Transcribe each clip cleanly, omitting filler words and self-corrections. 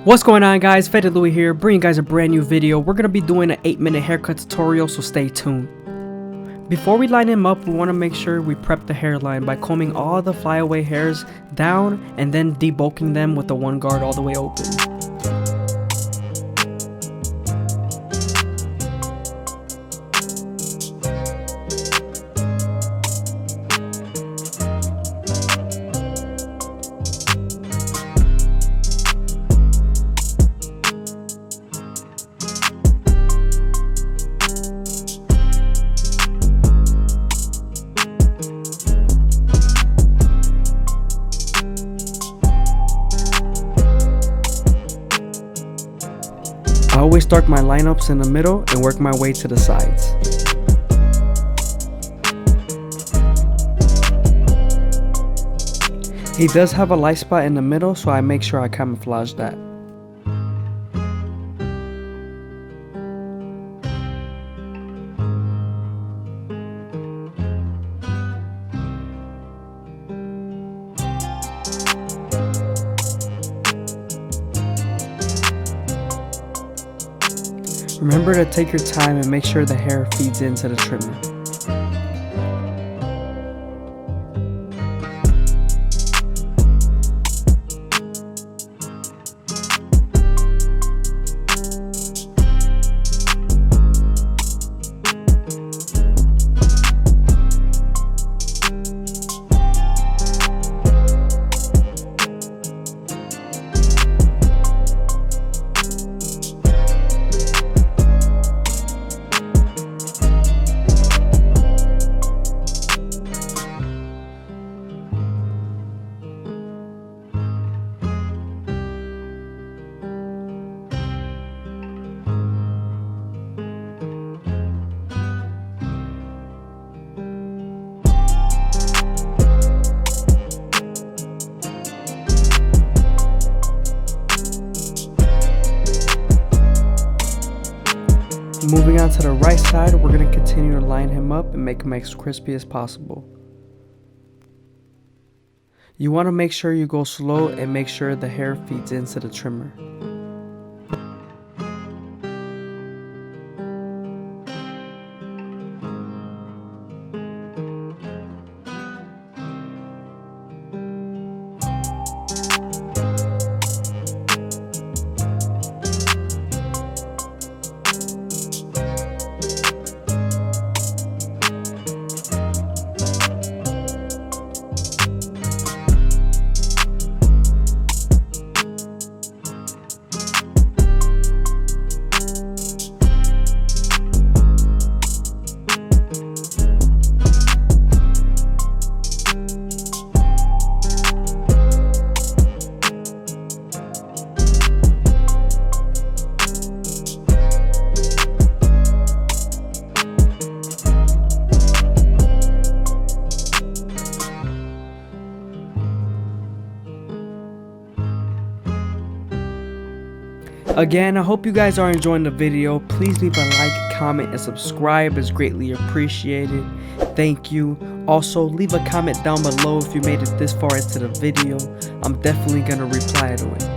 What's going on, guys? FadeitLuie here, bringing you guys a brand new video. We're going to be doing an 8-minute haircut tutorial, so stay tuned. Before we line him up, we want to make sure we prep the hairline by combing all the flyaway hairs down and then debulking them with the one guard all the way open. I always start my lineups in the middle and work my way to the sides. He does have a light spot in the middle, so I make sure I camouflage that. Remember to take your time and make sure the hair feeds into the trimmer. Moving on to the right side, we're going to continue to line him up and make him as crispy as possible. You want to make sure you go slow and make sure the hair feeds into the trimmer. Again, I hope you guys are enjoying the video. Please leave a like, comment, and subscribe is greatly appreciated. Thank you. Also, leave a comment down below if you made it this far into the video. I'm definitely gonna reply to it.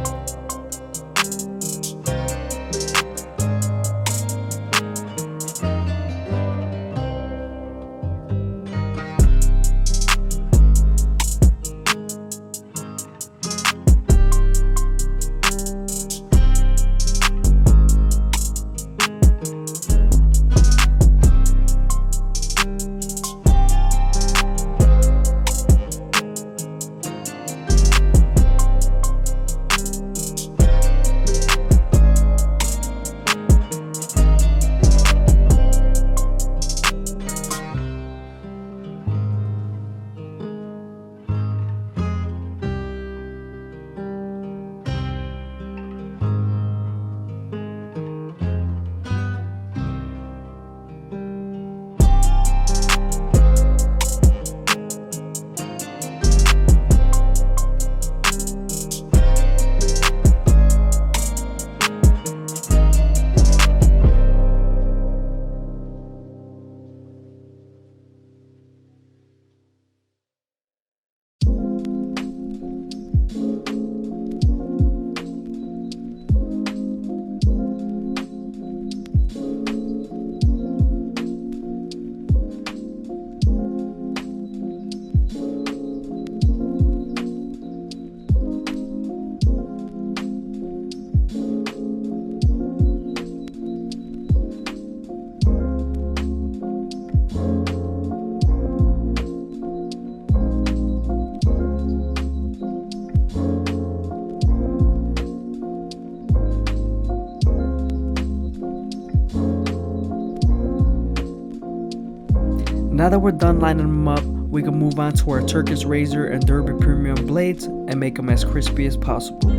Now that we're done lining them up, we can move on to our Turkish razor and Derby premium blades and make them as crispy as possible.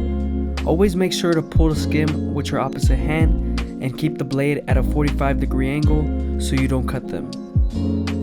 Always make sure to pull the skim with your opposite hand and keep the blade at a 45-degree angle so you don't cut them.